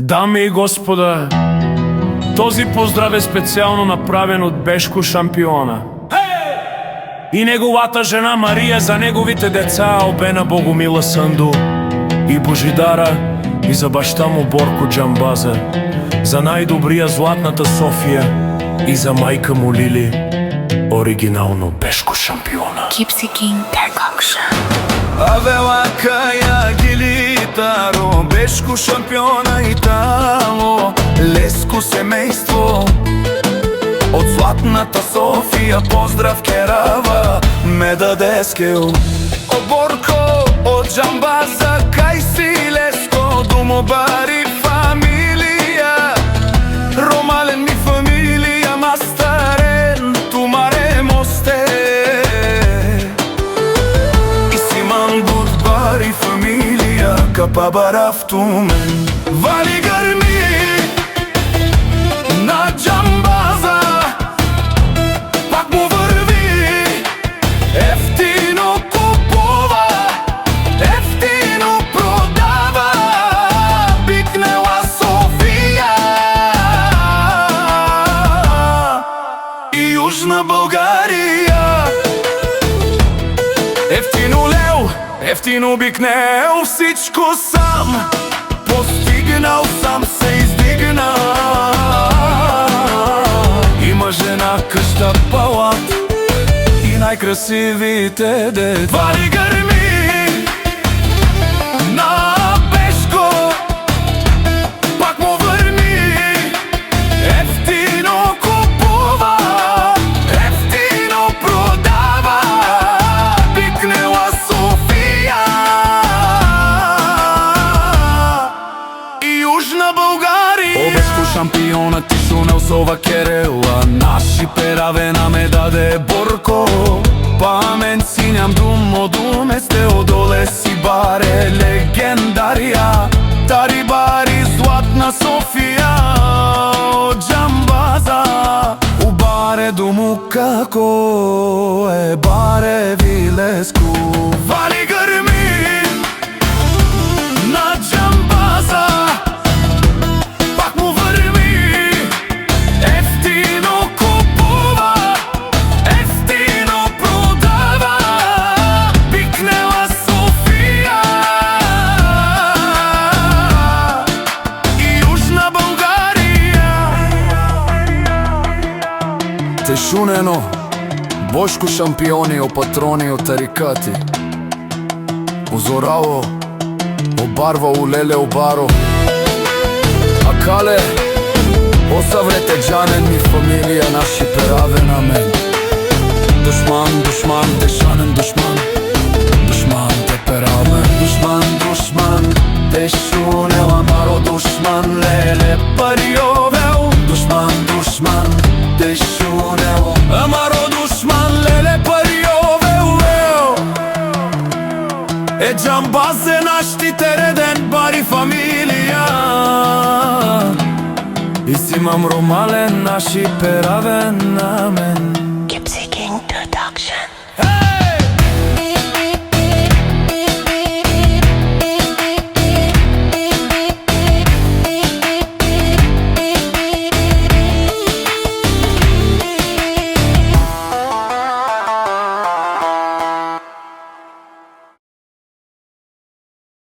Дами и господа, този поздрав е специално направен от Бешко шампиона и неговата жена Мария, за неговите деца Албена, Богомила, Санду и Божидара, и за баща му Борко Джамбаза, за най-добрия Златната София и за майка му Лили. Оригинално Бешко шампиона. Gypsy King Percussion. Aveva caia gilitaro, Bешко шампиона Итало, Леско семейство от Златната София, поздрав керава, ме даде скел. Борко от Джамбаза, кај си Леско, домобари фамилија, Ромален ми фамилија, мастарен, тумаре мосте. Бari familia, капабарав тумен. Вали гърми на Джамбаза, пак му върви, ефтино купува, ефтино продава, пикнела София и Южна България. Ефтино лев, ефтино бикнел, всичко сам постигнал, сам се издигна. Има жена, къща, палат и най-красивите деца. Вали гърми на Бешко, пак му върни, ефтино купува, ефтино продава, пикнела София и Южна България. Бешко шампиона, ти шунел сова керела, наши перавена ме даде Борко. Памен си ням думо, думе сте одоле си баре, легендария, тари бари, Златна София от Джамбаза. У баре дому како е баре Вилеско. Вали гърми на Джамбаза, пак му върви, ефтино купува, ефтино продава, пикнела София и Южна България. Тешунено Бошко шампиони, о патрони, о тарикати, озорао, обарва улеле обаро, акале, осаврете джанен ми фамилија, наши пераве на мен. Душман, душман, тешанен душман, душман те пераве, душман, душман, тешунел, амаро душман, леле париовел, душман, душман, тешунел, амаро душман, леле париовел. Е Джамбазе нашти тереден бари фамилија, и си мам Ромален, наши перавен на мен.